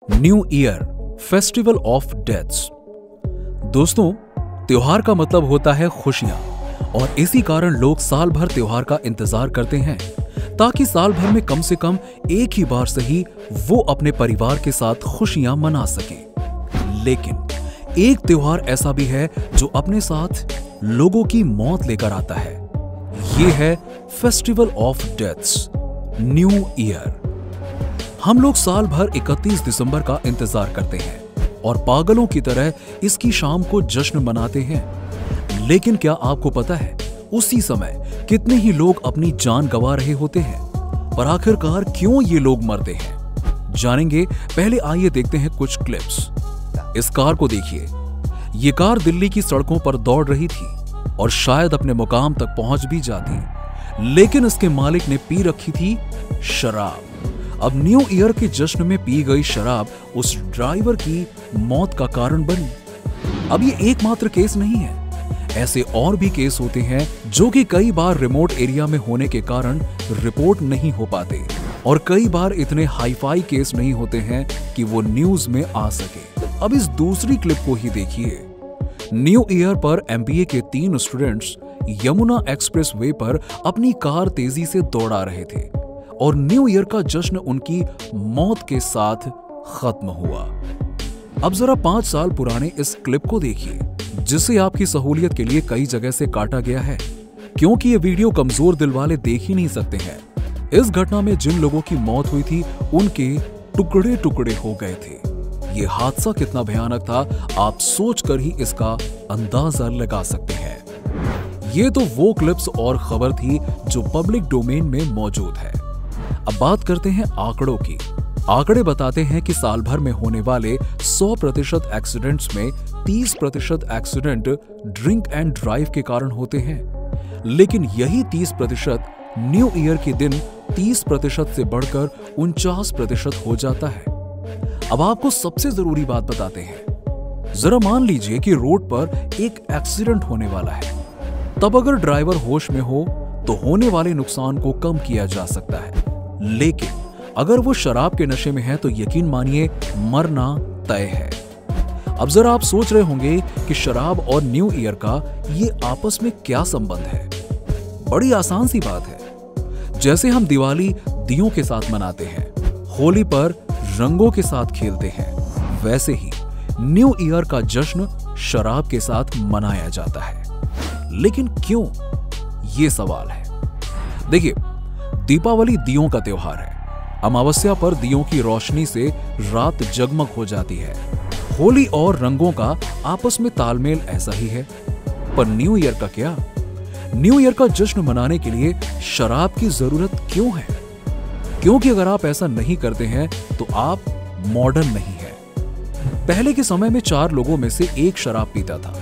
New year festival of deaths. दोस्तों, त्योहार का मतलब होता है खुशियां, और इसी कारण लोग साल भर त्योहार का इंतजार करते हैं ताकि साल भर में कम से कम एक ही बार सही वो अपने परिवार के साथ खुशियां मना सकें। लेकिन एक त्योहार ऐसा भी है जो अपने साथ लोगों की मौत लेकर आता है। ये है festival of deaths, new year. हम लोग साल भर 31 दिसंबर का इंतजार करते हैं और पागलों की तरह इसकी शाम को जश्न मनाते हैं। लेकिन क्या आपको पता है उसी समय कितने ही लोग अपनी जान गंवा रहे होते हैं? पर आखिरकार क्यों ये लोग मरते हैं, जानेंगे। पहले आइए देखते हैं कुछ क्लिप्स। इस कार को देखिए। ये कार दिल्ली की सड़कों पर दौड़ रही थी और शायद अपने मुकाम तक पहुंच भी जाती, लेकिन इसके मालिक ने पी रखी थी शराब। अब न्यू ईयर के जश्न में पी गई शराब उस ड्राइवर की मौत का कारण बनी। अब ये एकमात्र केस नहीं है, ऐसे और भी केस होते हैं जो कि कई बार रिमोट एरिया में होने के कारण रिपोर्ट नहीं हो पाते, और कई बार इतने हाईफाई केस नहीं होते हैं कि वो न्यूज में आ सके। अब इस दूसरी क्लिप को ही देखिए। न्यू ईयर पर एमबीए के 3 स्टूडेंट्स यमुना एक्सप्रेस वे पर अपनी कार तेजी से दौड़ा रहे थे और न्यू ईयर का जश्न उनकी मौत के साथ खत्म हुआ। अब जरा 5 साल पुराने इस क्लिप को देखिए, जिसे आपकी सहूलियत के लिए कई जगह से काटा गया है, क्योंकि ये वीडियो कमजोर दिल वाले देख ही नहीं सकते हैं। इस घटना में जिन लोगों की मौत हुई थी उनके टुकड़े टुकड़े हो गए थे। ये हादसा कितना भयानक था, आप सोचकर ही इसका अंदाजा लगा सकते हैं। ये तो वो क्लिप्स और खबर थी जो पब्लिक डोमेन में मौजूद है। अब बात करते हैं आंकड़ों की। आंकड़े बताते हैं कि साल भर में होने वाले 100% एक्सीडेंट्स में 30% एक्सीडेंट ड्रिंक एंड ड्राइव के कारण होते हैं। लेकिन यही 30% न्यू ईयर के दिन 30% से बढ़कर 49% हो जाता है। अब आपको सबसे जरूरी बात बताते हैं। जरा मान लीजिए कि रोड पर एक एक्सीडेंट होने वाला है, तब अगर ड्राइवर होश में हो तो होने वाले नुकसान को कम किया जा सकता है। लेकिन अगर वो शराब के नशे में है तो यकीन मानिए मरना तय है। अब जरा आप सोच रहे होंगे कि शराब और न्यू ईयर का ये आपस में क्या संबंध है? बड़ी आसान सी बात है। जैसे हम दिवाली दियों के साथ मनाते हैं, होली पर रंगों के साथ खेलते हैं, वैसे ही न्यू ईयर का जश्न शराब के साथ मनाया जाता है। लेकिन क्यों, ये सवाल है। देखिए, दीपावली दियों का त्योहार है। अमावस्या पर दियों की रोशनी से रात जगमग हो जाती है। होली और रंगों का आपस में तालमेल ऐसा ही है। पर न्यू ईयर का क्या? न्यू ईयर का जश्न मनाने के लिए शराब की जरूरत क्यों है? क्योंकि अगर आप ऐसा नहीं करते हैं तो आप मॉडर्न नहीं हैं। पहले के समय में 4 लोगों में से एक शराब पीता था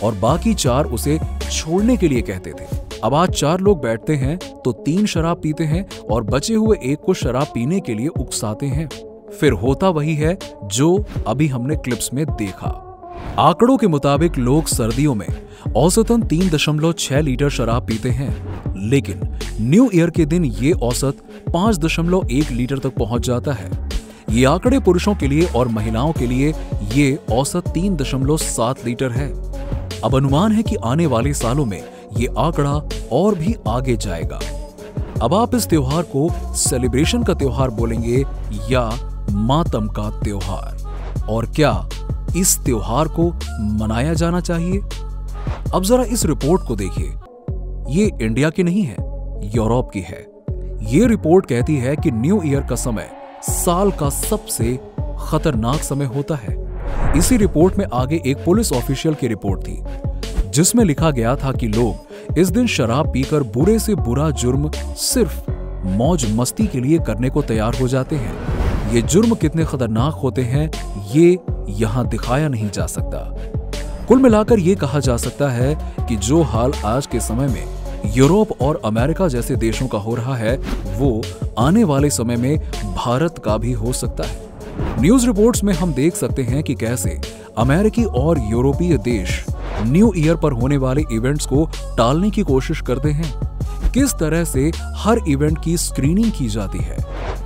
और बाकी 4 उसे छोड़ने के लिए कहते थे। अब आज 4 लोग बैठते हैं तो 3 शराब पीते हैं और बचे हुए एक को शराब पीने के लिए उकसाते हैं। फिर होता वही है जो अभी हमने क्लिप्स में देखा। आंकड़ों के मुताबिक लोग सर्दियों में औसतन 3.6 लीटर शराब पीते हैं, लेकिन न्यू ईयर के दिन ये औसत 5.1 लीटर तक पहुंच जाता है। ये आंकड़े पुरुषों के लिए और महिलाओं के लिए ये औसत 3.7 लीटर है। अब अनुमान है कि आने वाले सालों में ये आंकड़ा और भी आगे जाएगा। अब आप इस त्योहार को सेलिब्रेशन का त्योहार बोलेंगे या मातम का त्योहार, और क्या इस त्योहार को मनाया जाना चाहिए? अब जरा इस रिपोर्ट को देखिए। ये इंडिया की नहीं है, यूरोप की है। ये रिपोर्ट कहती है कि न्यू ईयर का समय साल का सबसे खतरनाक समय होता है। इसी रिपोर्ट में आगे एक पुलिस ऑफिशियल की रिपोर्ट थी, जिसमें लिखा गया था कि लोग इस दिन शराब पीकर बुरे से बुरा जुर्म सिर्फ मौज मस्ती के लिए करने को तैयार हो जाते हैं। ये जुर्म कितने खतरनाक होते हैं ये यहां दिखाया नहीं जा सकता। कुल मिलाकर ये कहा जा सकता है कि जो हाल आज के समय में यूरोप और अमेरिका जैसे देशों का हो रहा है, वो आने वाले समय में भारत का भी हो सकता है। न्यूज रिपोर्ट्स में हम देख सकते हैं कि कैसे अमेरिकी और यूरोपीय देश न्यू ईयर पर होने वाले इवेंट्स को टालने की कोशिश करते हैं। किस तरह से हर इवेंट की स्क्रीनिंग की जाती है,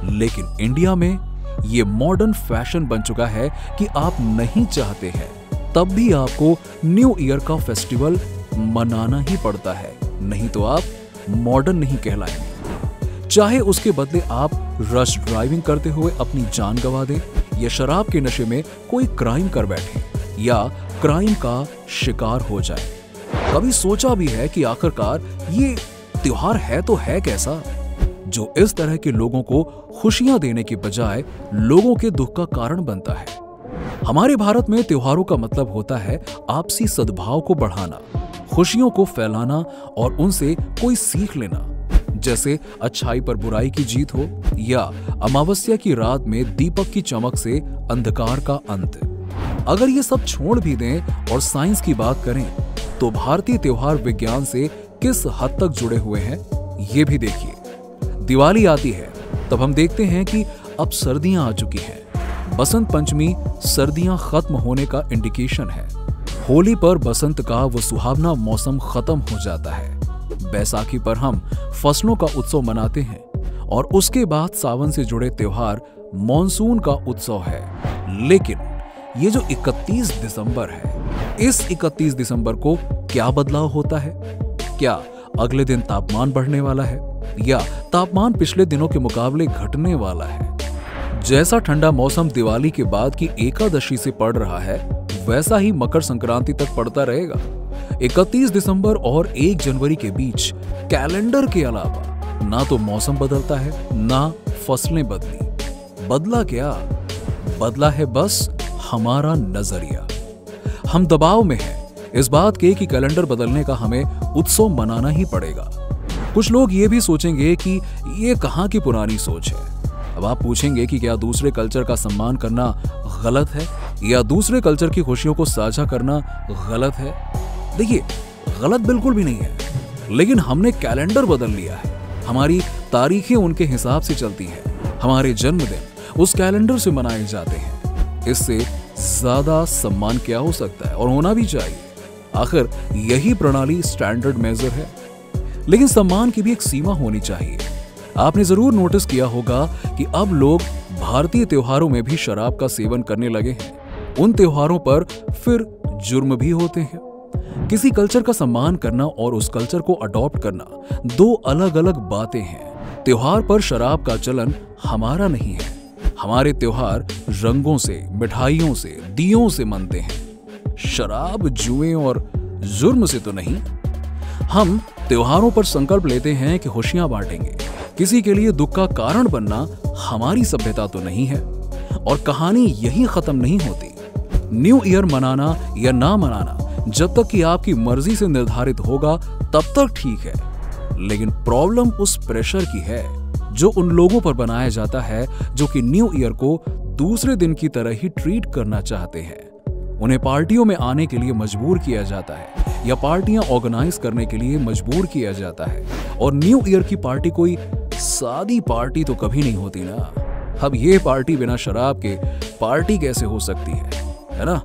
लेकिन इंडिया में ये मॉडर्न फैशन बन चुका है कि आप नहीं चाहते हैं तब भी आपको न्यू ईयर का फेस्टिवल मनाना ही पड़ता है, नहीं तो आप मॉडर्न नहीं कहलाएंगे। चाहे उसके बदले आप रश ड्राइविंग करते हुए अपनी जान गंवा दें या शराब के नशे में कोई क्राइम कर बैठे या क्राइम का शिकार हो जाए। कभी सोचा भी है कि आखिरकार ये त्योहार है तो है कैसा, जो इस तरह के लोगों को खुशियां देने के बजाय लोगों के दुख का कारण बनता है। हमारे भारत में त्योहारों का मतलब होता है आपसी सद्भाव को बढ़ाना, खुशियों को फैलाना और उनसे कोई सीख लेना, जैसे अच्छाई पर बुराई की जीत हो या अमावस्या की रात में दीपक की चमक से अंधकार का अंत। अगर ये सब छोड़ भी दें और साइंस की बात करें तो भारतीय त्योहार विज्ञान से किस हद तक जुड़े हुए हैं ये भी देखिए। दिवाली आती है तब हम देखते हैं कि अब सर्दियां आ चुकी हैं। बसंत पंचमी सर्दियां खत्म होने का इंडिकेशन है। होली पर बसंत का वो सुहावना मौसम खत्म हो जाता है। बैसाखी पर हम फसलों का उत्सव मनाते हैं और उसके बाद सावन से जुड़े त्योहार मॉनसून का उत्सव है। लेकिन ये जो 31 दिसंबर है, इस 31 दिसंबर को क्या बदलाव होता है? क्या अगले दिन तापमान बढ़ने वाला है या तापमान पिछले दिनों के मुकाबले घटने वाला है? जैसा ठंडा मौसम दिवाली के बाद की एकादशी से पड़ रहा है, वैसा ही मकर संक्रांति तक पड़ता रहेगा। 31 दिसंबर और 1 जनवरी के बीच कैलेंडर के अलावा ना तो मौसम बदलता है ना फसलें बदली। बदला क्या? बदला है बस हमारा नजरिया। हम दबाव में हैं इस बात के कि कैलेंडर बदलने का हमें उत्सव मनाना ही पड़ेगा। कुछ लोग ये भी सोचेंगे कि ये कहाँ की पुरानी सोच है। अब आप पूछेंगे कि क्या दूसरे कल्चर का सम्मान करना गलत है या दूसरे कल्चर की खुशियों को साझा करना गलत है? देखिए, गलत बिल्कुल भी नहीं है, लेकिन हमने कैलेंडर बदल लिया है। हमारी तारीखें उनके हिसाब से चलती हैं। हमारे जन्मदिन उस कैलेंडर से मनाए जाते हैं। इससे ज्यादा सम्मान क्या हो सकता है, और होना भी चाहिए। आखिर यही प्रणाली स्टैंडर्ड मेजर है। लेकिन सम्मान की भी एक सीमा होनी चाहिए। आपने जरूर नोटिस किया होगा कि अब लोग भारतीय त्योहारों में भी शराब का सेवन करने लगे हैं। उन त्योहारों पर फिर जुर्म भी होते हैं। किसी कल्चर का सम्मान करना और उस कल्चर को अडॉप्ट करना दो अलग अलग बातें हैं। त्योहार पर शराब का चलन हमारा नहीं है। हमारे त्योहार रंगों से, मिठाइयों से, दियों से मनते हैं। शराब, जुए और जुर्म से तो नहीं। हम त्योहारों पर संकल्प लेते हैं कि खुशियां बांटेंगे। किसी के लिए दुख का कारण बनना हमारी सभ्यता तो नहीं है। और कहानी यही खत्म नहीं होती। न्यू ईयर मनाना या ना मनाना जब तक कि आपकी मर्जी से निर्धारित होगा तब तक ठीक है। लेकिन प्रॉब्लम उस प्रेशर की है जो उन लोगों पर बनाया जाता है जो कि न्यू ईयर को दूसरे दिन की तरह ही ट्रीट करना चाहते हैं। उन्हें पार्टियों में आने के लिए मजबूर किया जाता है या पार्टियां ऑर्गेनाइज करने के लिए मजबूर किया जाता है। और न्यू ईयर की पार्टी कोई सादी पार्टी तो कभी नहीं होती ना। अब ये पार्टी बिना शराब के पार्टी कैसे हो सकती है ना?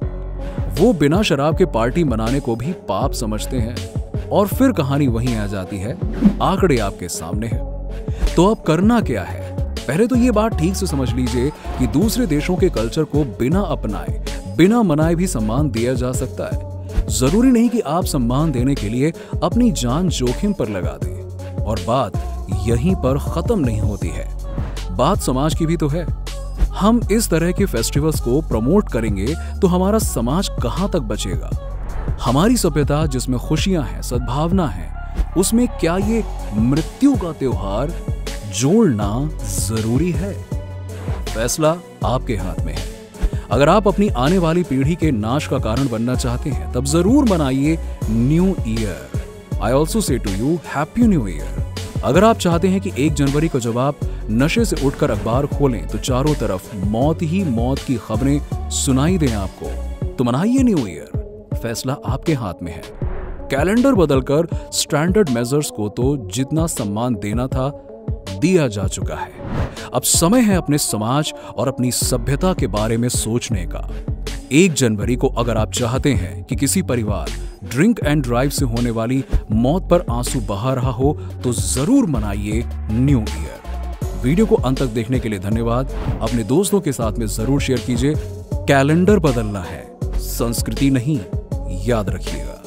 वो बिना शराब के पार्टी मनाने को भी पाप समझते हैं। और फिर कहानी वहीं आ जाती है, आंकड़े आपके सामने हैं। तो अब करना क्या है? पहले तो ये बात ठीक से समझ लीजिए कि दूसरे देशों के कल्चर को बिना अपनाए, बिना मनाए भी सम्मान दिया जा सकता है। जरूरी नहीं कि आप सम्मान देने के लिए अपनी जान जोखिम पर लगा दें। और बात यहीं पर खत्म नहीं होती है, बात समाज की भी तो है। हम इस तरह के फेस्टिवल्स को प्रमोट करेंगे तो हमारा समाज कहां तक बचेगा? हमारी सभ्यता जिसमें खुशियां हैं, सद्भावना है, उसमें क्या ये मृत्यु का त्योहार जोड़ना जरूरी है? फैसला आपके हाथ में है। अगर आप अपनी आने वाली पीढ़ी के नाश का कारण बनना चाहते हैं तब जरूर मनाइए new year. I also say to you happy new year. अगर आप चाहते हैं कि 1 जनवरी को जब आप नशे से उठकर अखबार खोलें तो चारों तरफ मौत ही मौत की खबरें सुनाई दें आपको, तो मनाइए न्यू ईयर। फैसला आपके हाथ में है। कैलेंडर बदलकर स्टैंडर्ड मेजर्स को तो जितना सम्मान देना था दिया जा चुका है। अब समय है अपने समाज और अपनी सभ्यता के बारे में सोचने का। 1 जनवरी को अगर आप चाहते हैं कि किसी परिवार ड्रिंक एंड ड्राइव से होने वाली मौत पर आंसू बहा रहा हो तो जरूर मनाइए न्यू ईयर। वीडियो को अंत तक देखने के लिए धन्यवाद। अपने दोस्तों के साथ में जरूर शेयर कीजिए। कैलेंडर बदलना है, संस्कृति नहीं, याद रखिएगा।